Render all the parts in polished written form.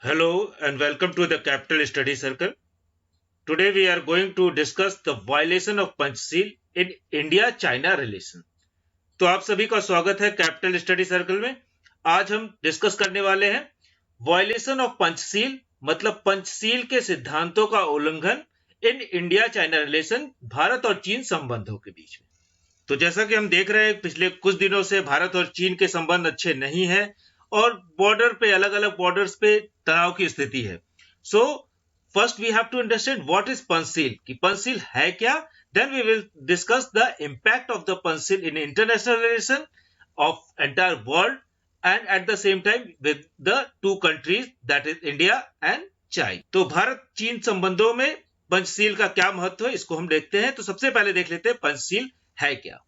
Hello and welcome to the Capital Study Circle. Today we are going to discuss the violation of Panchsheel in India-China relation. तो आप सभी का स्वागत है capital study circle में। आज हम डिस्कस करने वाले हैं वायलेशन ऑफ पंचशील, मतलब पंचशील के सिद्धांतों का उल्लंघन in India China relation, Bharat और चीन संबंधों के बीच में। तो जैसा कि हम देख रहे हैं पिछले कुछ दिनों से भारत और चीन के संबंध अच्छे नहीं है और बॉर्डर पे अलग अलग बॉर्डर्स पे तनाव की स्थिति है। So first we have to understand what is Panchsheel, कि पंचशील है क्या। Then we will discuss the impact of the Panchsheel in international relation of entire world and at the same time with the two countries that is India and China. तो भारत चीन संबंधों में पंचशील का क्या महत्व है, इसको हम देखते हैं। तो सबसे पहले देख लेते हैं पंचशील है क्या।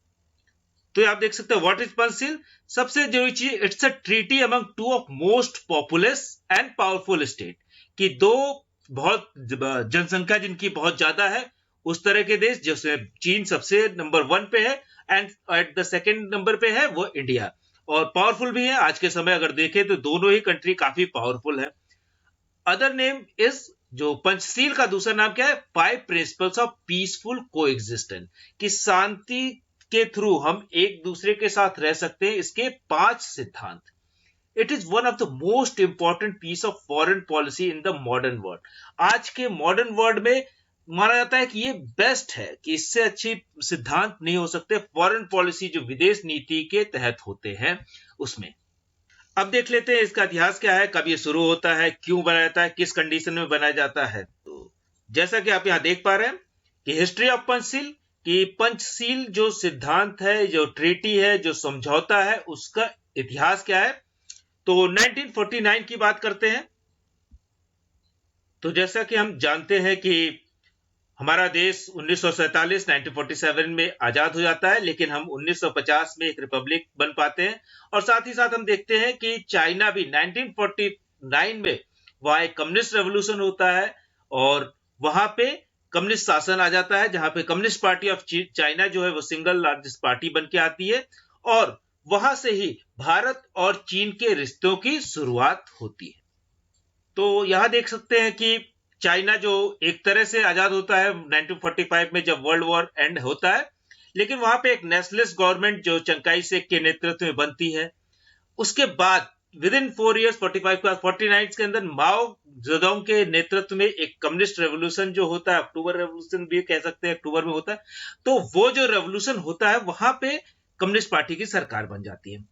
तो आप देख सकते हैं व्हाट इज पंचशील। सबसे जरूरी चीज, it's a treaty among two of most populous and powerful state, कि दो बहुत जनसंख्या जिनकी बहुत ज्यादा है उस तरह के देश, जैसे चीन सबसे नंबर 1 पे है and at the second number पे है वो इंडिया, और पावरफुल भी है। आज के समय अगर देखें तो दोनों ही कंट्री काफी पावरफुल है। अदर नेम इज, जो पंचशील का दूसरा नाम क्या है, 5 प्रिंसिपल्स ऑफ पीसफुल कोएग्जिस्टेंस, कि शांति के थ्रू हम एक दूसरे के साथ रह सकते हैं, इसके 5 सिद्धांत। It is one of the most important piece of foreign policy in the modern world. आज के मॉडर्न वर्ल्ड में माना जाता है कि ये बेस्ट है, कि इससे अच्छी सिद्धांत नहीं हो सकते फॉरेन पॉलिसी जो विदेश नीति के तहत होते हैं उसमें। अब देख लेते हैं इसका इतिहास क्या है, कब ये शुरू होता है, क्यों बनाया जाता है, किस कंडीशन में बनाया जाता है। तो जैसा कि आप यहां देख पा रहे हैं कि हिस्ट्री ऑफ पंचशील, कि पंचशील जो सिद्धांत है, जो ट्रीटी है, जो समझौता है, उसका इतिहास क्या है। तो 1949 की बात करते हैं। तो जैसा कि हम जानते हैं कि हमारा देश 1947 में आजाद हो जाता है, लेकिन हम 1950 में एक रिपब्लिक बन पाते हैं। और साथ ही साथ हम देखते हैं कि चाइना भी 1949 में वहां एक कम्युनिस्ट रेवोल्यूशन होता है और वहां पे कम्युनिस्ट शासन आ जाता है, जहां पे कम्युनिस्ट पार्टी ऑफ चाइना जो है वो सिंगल लार्जेस्ट पार्टी बन के आती है, और वहां से ही भारत और चीन के रिश्तों की शुरुआत होती है। तो यहां देख सकते हैं कि चाइना जो एक तरह से आजाद होता है 1945 में, जब वर्ल्ड वॉर एंड होता है, लेकिन वहां पे एक नेशनलिस्ट गवर्नमेंट जो चिंग काई शेक के नेतृत्व में बनती है। उसके बाद विद इन 4 ईयर्स, 45 के बाद 49 के अंदर माओ जेडोंग के नेतृत्व में एक कम्युनिस्ट रेवोल्यूशन जो होता है, अक्टूबर रेवोल्यूशन भी कह सकते हैं, अक्टूबर में होता है। तो वो जो रेवोल्यूशन होता है वहां पे कम्युनिस्ट पार्टी की सरकार बन जाती है।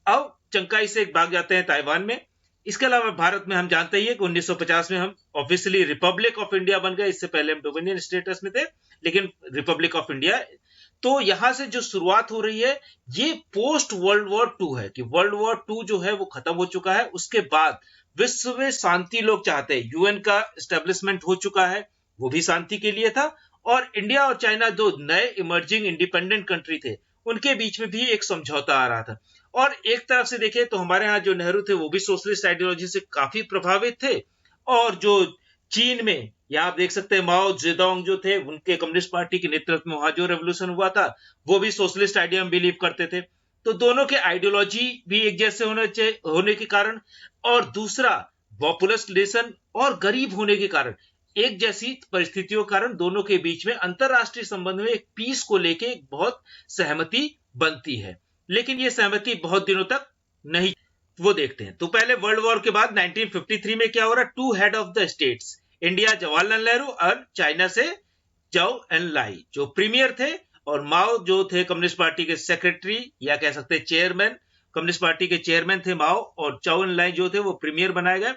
अब चिंग काई शेक भाग जाते हैं ताइवान में। इसके अलावा भारत में हम जानते ही है कि 1950 में हम ऑफिशियली रिपब्लिक ऑफ इंडिया बन गए। इससे पहले हम डोमिनियन स्टेटस में थे, लेकिन रिपब्लिक ऑफ इंडिया। तो यहां से जो शुरुआत हो रही है ये पोस्ट वर्ल्ड वॉर 2 है, कि वर्ल्ड वॉर 2 जो है वो खत्म हो चुका है। उसके बाद विश्व में शांति लोग चाहते हैं, यूएन का एस्टेब्लिशमेंट हो चुका है, वो भी शांति के लिए था। और इंडिया और चाइना दो नए इमर्जिंग इंडिपेंडेंट कंट्री थे, उनके बीच में भी एक समझौता आ रहा था। और एक तरफ से देखें तो हमारे यहाँ जो नेहरू थे वो भी सोशलिस्ट आइडियोलॉजी से काफी प्रभावित थे, और जो चीन में यहाँ आप देख सकते हैं माओ जेडोंग जो थे, उनके कम्युनिस्ट पार्टी के नेतृत्व में वहां जो रेवोल्यूशन हुआ था वो भी सोशलिस्ट आइडिया में बिलीव करते थे। तो दोनों के आइडियोलॉजी भी एक जैसे होने के कारण, और दूसरा पॉपुलेशन और गरीब होने के कारण, एक जैसी परिस्थितियों के कारण दोनों के बीच में अंतरराष्ट्रीय संबंध में एक पीस को लेके एक बहुत सहमति बनती है। लेकिन ये सहमति बहुत दिनों तक नहीं, वो देखते हैं। तो पहले वर्ल्ड वॉर के बाद 1953 में क्या हो रहा है, 2 head of the states, India Jawaharlal Nehru और चाइना से चाओ एन लाई जो प्रीमियर थे, और माओ जो थे कम्युनिस्ट पार्टी के सेक्रेटरी या कह सकते हैं चेयरमैन, कम्युनिस्ट पार्टी के चेयरमैन थे माओ, और चाओ एन लाई जो थे वो प्रीमियर बनाए गए।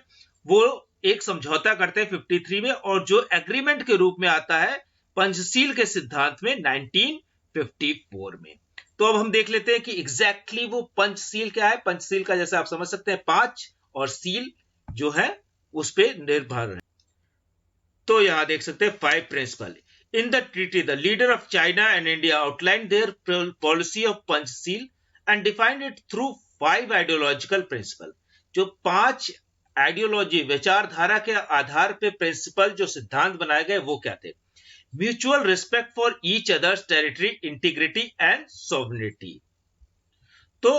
वो एक समझौता करते हैं 53 में, और जो एग्रीमेंट के रूप में आता है पंचशील के सिद्धांत में 1954 में। तो अब हम देख लेते हैं कि एग्जैक्टली वो पंचशील क्या है। पंचशील का जैसे आप समझ सकते हैं 5 और सील जो है उस पर निर्भर है। तो यहां देख सकते हैं 5 principle in the treaty. The leader of China and India outline their policy of Panchsheel and defined it through 5 ideological principle. जो 5 आइडियोलॉजी विचारधारा के आधार पे प्रिंसिपल जो सिद्धांत बनाए गए वो क्या थे। Mutual respect for each others territory integrity and sovereignty. तो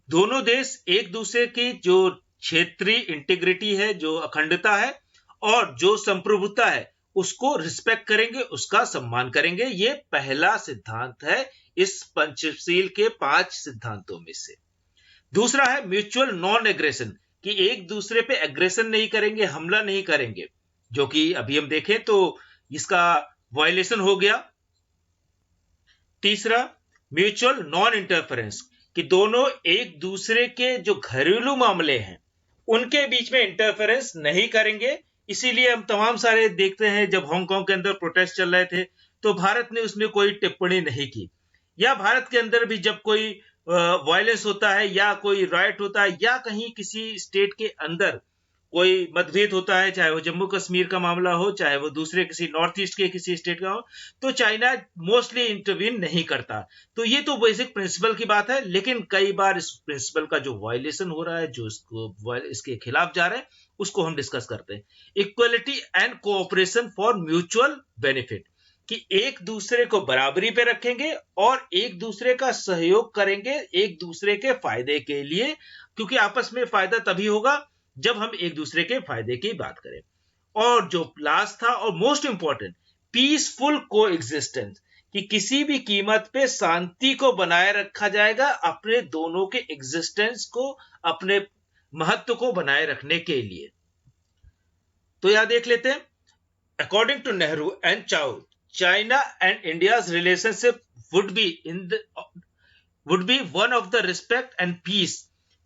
दोनों देश एक दूसरे की जो क्षेत्रीय इंटीग्रिटी है, जो अखंडता है और जो संप्रभुता है उसको रिस्पेक्ट करेंगे, उसका सम्मान करेंगे। ये पहला सिद्धांत है इस पंचशील के 5 सिद्धांतों में से। दूसरा है म्यूचुअल नॉन एग्रेशन, कि एक दूसरे पे एग्रेशन नहीं करेंगे, हमला नहीं करेंगे, जो कि अभी हम देखें तो इसका वायलेशन हो गया। तीसरा म्यूचुअल नॉन इंटरफेरेंस, कि दोनों एक दूसरे के जो घरेलू मामले हैं उनके बीच में इंटरफेरेंस नहीं करेंगे। इसीलिए हम तमाम सारे देखते हैं, जब हांगकांग के अंदर प्रोटेस्ट चल रहे थे तो भारत ने उसमें कोई टिप्पणी नहीं की, या भारत के अंदर भी जब कोई वायलेंस होता है या कोई राइट होता है या कहीं किसी स्टेट के अंदर कोई मतभेद होता है, चाहे वो जम्मू कश्मीर का मामला हो, चाहे वो दूसरे किसी नॉर्थ ईस्ट के किसी स्टेट का हो, तो चाइना मोस्टली इंटरवीन नहीं करता। तो ये तो बेसिक प्रिंसिपल की बात है, लेकिन कई बार इस प्रिंसिपल का जो वायलेशन हो रहा है, जो इसके खिलाफ जा रहे हैं, उसको हम डिस्कस करते हैं। Equality and cooperation for mutual benefit, कि एक दूसरे को बराबरी पे रखेंगे और एक दूसरे का सहयोग करेंगे एक दूसरे के फायदे के लिए, क्योंकि आपस में फायदा तभी होगा जब हम एक दूसरे के फायदे की बात करें। और जो लास्ट था और मोस्ट इंपॉर्टेंट, पीसफुल को एग्जिस्टेंस, कि किसी भी कीमत पे शांति को बनाए रखा जाएगा, अपने दोनों के एग्जिस्टेंस को, अपने महत्व को बनाए रखने के लिए। तो यहां देख लेते हैं, according to Nehru and Chou, China and India's relationship would be one of the respect and peace.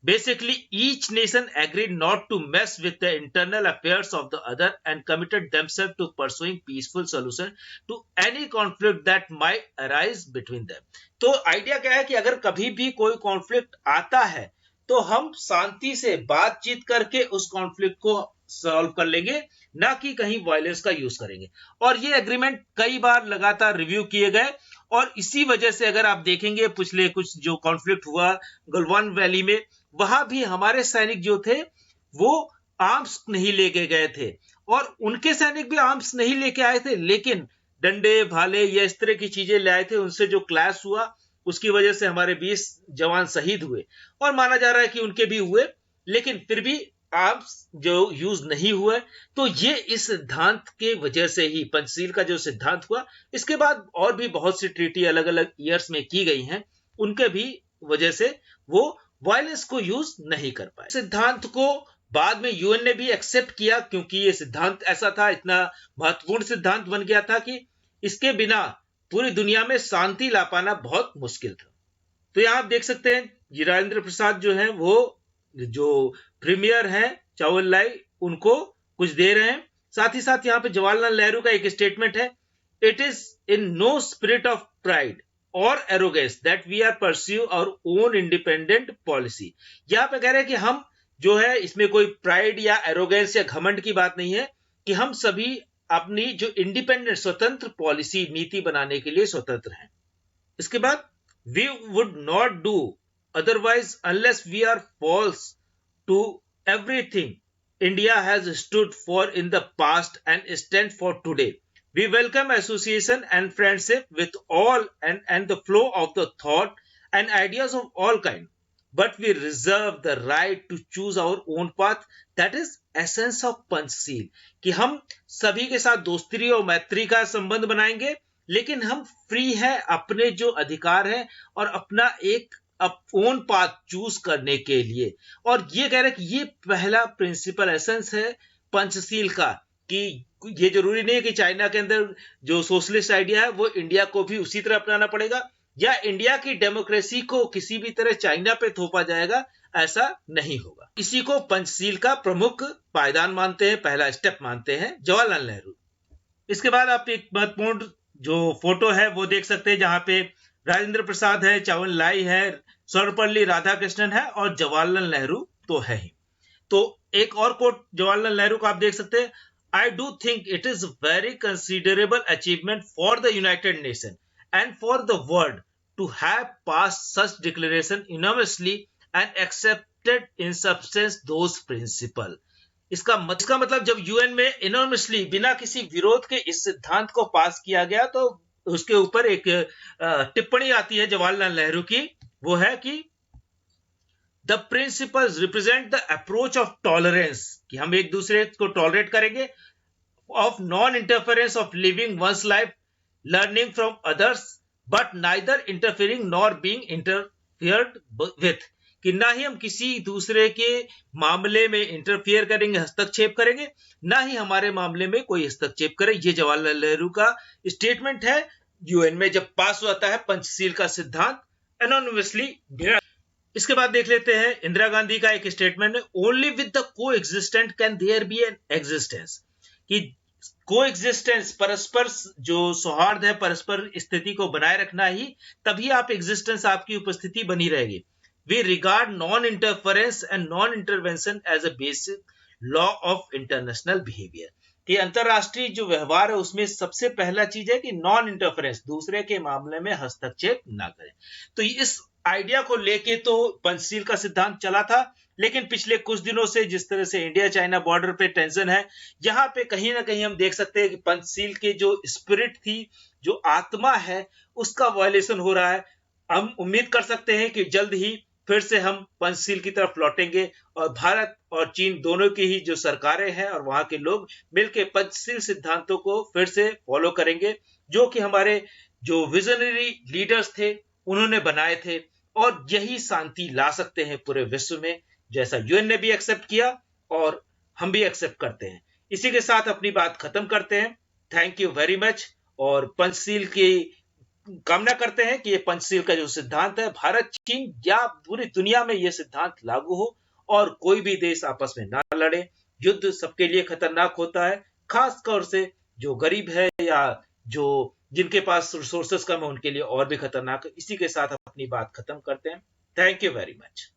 Basically, each nation agreed not to mess with the internal affairs of the other and committed themselves to pursuing peaceful solution to any conflict that might arise between them. तो idea क्या है कि अगर कभी भी कोई conflict आता है तो हम शांति से बातचीत करके उस कॉन्फ्लिक्ट को सॉल्व कर लेंगे, ना कि कहीं वायलेंस का यूज करेंगे। और ये एग्रीमेंट कई बार लगातार रिव्यू किए गए, और इसी वजह से अगर आप देखेंगे पिछले कुछ जो कॉन्फ्लिक्ट हुआ गलवान वैली में, वहां भी हमारे सैनिक जो थे वो आर्म्स नहीं लेके गए थे, और उनके सैनिक भी आर्म्स नहीं लेके आए थे, लेकिन डंडे भाले या इस तरह की चीजें ले आए थे। उनसे जो क्लैश हुआ उसकी वजह से हमारे 20 जवान शहीद हुए, और माना जा रहा है कि उनके भी हुए, लेकिन फिर भी आर्म्स जो यूज नहीं हुए। तो ये इस सिद्धांत के वजह से ही पंचशील का जो सिद्धांत हुआ, इसके बाद और भी बहुत सी ट्रीटी अलग अलग ईयर्स में की गई हैं, उनके भी वजह से वो वायलेंस को यूज नहीं कर पाए। सिद्धांत को बाद में यूएन ने भी एक्सेप्ट किया, क्योंकि ये सिद्धांत ऐसा था, इतना महत्वपूर्ण सिद्धांत बन गया था कि इसके बिना पूरी दुनिया में शांति ला पाना बहुत मुश्किल था। तो यहां आप देख सकते हैं, राजेंद्र प्रसाद जो है वो जो प्रीमियर है चावल उनको कुछ दे रहे हैं। साथ ही साथ यहाँ पे जवाहरलाल नेहरू का एक स्टेटमेंट है, it is in no spirit of pride और arrogance that we are pursue our own independent policy. यहाँ पे कह रहे हैं कि हम जो है इसमें कोई प्राइड या एरोगेंस या घमंड की बात नहीं है, कि हम सभी अपनी जो इंडिपेंडेंट स्वतंत्र पॉलिसी नीति बनाने के लिए स्वतंत्र हैं। इसके बाद we would not do otherwise unless we are false to everything India has stood for in the past and stand for today. We welcome association and friendship with all and the flow of the thought and ideas of all kind, but we reserve the right to choose our own path. That is essence of Panchsheel, कि हम सभी के साथ दोस्ती और मैत्री का संबंध बनाएंगे, लेकिन हम फ्री है अपने जो अधिकार है और अपना एक ओन पाथ चूज करने के लिए। और ये कह रहे कि ये पहला प्रिंसिपल एसेंस है पंचशील का, कि ये जरूरी नहीं है कि चाइना के अंदर जो सोशलिस्ट आइडिया है वो इंडिया को भी उसी तरह अपनाना पड़ेगा, या इंडिया की डेमोक्रेसी को किसी भी तरह चाइना पे थोपा जाएगा, ऐसा नहीं होगा। इसी को पंचशील का प्रमुख पायदान मानते हैं, पहला स्टेप मानते हैं जवाहरलाल नेहरू। इसके बाद आप एक महत्वपूर्ण जो फोटो है वो देख सकते हैं, जहां पे राजेंद्र प्रसाद है, चावल है, सर्वपल्ली राधाकृष्णन है और जवाहरलाल नेहरू तो है ही। तो एक और कोट जवाहरलाल नेहरू का आप देख सकते हैं, I do think it is very considerable achievement for the United Nation and for the world to have pass such declaration universally and accepted in substance those principle. इसका मतलब जब यूएन में इनॉर्मसली बिना किसी विरोध के इस सिद्धांत को पास किया गया, तो उसके ऊपर एक टिप्पणी आती है जवाहरलाल नेहरू की, वो है कि the principles represent the approach of tolerance, कि हम एक दूसरे को टॉलरेट करेंगे, of non interference of living one's life, learning from others, but neither interfering nor being interfered with, कि ना ही हम किसी दूसरे के मामले में इंटरफियर करेंगे, हस्तक्षेप करेंगे, ना ही हमारे मामले में कोई हस्तक्षेप करे। ये जवाहरलाल नेहरू का स्टेटमेंट है। यूएन में जब पास हुआ है पंचशील का सिद्धांत एनोनिमसली। इसके बाद देख लेते हैं इंदिरा गांधी का एक स्टेटमेंट है, only with the coexistent can there be an existence, कि को एग्जिस्टेंस, परस्पर जो सौहार्द है, परस्पर स्थिति को बनाए रखना ही, तभी आप एग्जिस्टेंस, आपकी उपस्थिति बनी रहेगी। We regard non interference and non intervention as a basic law of international behaviour, कि अंतरराष्ट्रीय जो व्यवहार है उसमें सबसे पहला चीज है कि नॉन इंटरफेरेंस, दूसरे के मामले में हस्तक्षेप ना करें। तो इस आइडिया को लेके तो पंचशील का सिद्धांत चला था, लेकिन पिछले कुछ दिनों से जिस तरह से इंडिया चाइना बॉर्डर पे टेंशन है, यहाँ पे कहीं ना कहीं हम देख सकते हैं कि पंचशील के जो स्पिरिट थी, जो आत्मा है, उसका वायलेशन हो रहा है। हम उम्मीद कर सकते हैं कि जल्द ही फिर से हम पंचशील की तरफ लौटेंगे और भारत और चीन दोनों की ही जो सरकारें हैं और वहां के लोग मिलकर पंचशील सिद्धांतों को फिर से फॉलो करेंगे, जो कि हमारे जो विजनरी लीडर्स थे उन्होंने बनाए थे, और यही शांति ला सकते हैं पूरे विश्व में, जैसा यूएन ने भी एक्सेप्ट किया और हम भी एक्सेप्ट करते हैं। इसी के साथ अपनी बात खत्म करते हैं। थैंक यू वेरी मच, और पंचशील की कामना करते हैं कि ये पंचशील का जो सिद्धांत है, भारत, चीन या पूरी दुनिया में ये सिद्धांत लागू हो और कोई भी देश आपस में ना लड़े। युद्ध सबके लिए खतरनाक होता है, खास तौर से जो गरीब है या जो जिनके पास रिसोर्सेस कम है उनके लिए और भी खतरनाक है। इसी के साथ अपनी बात खत्म करते हैं। Thank you very much.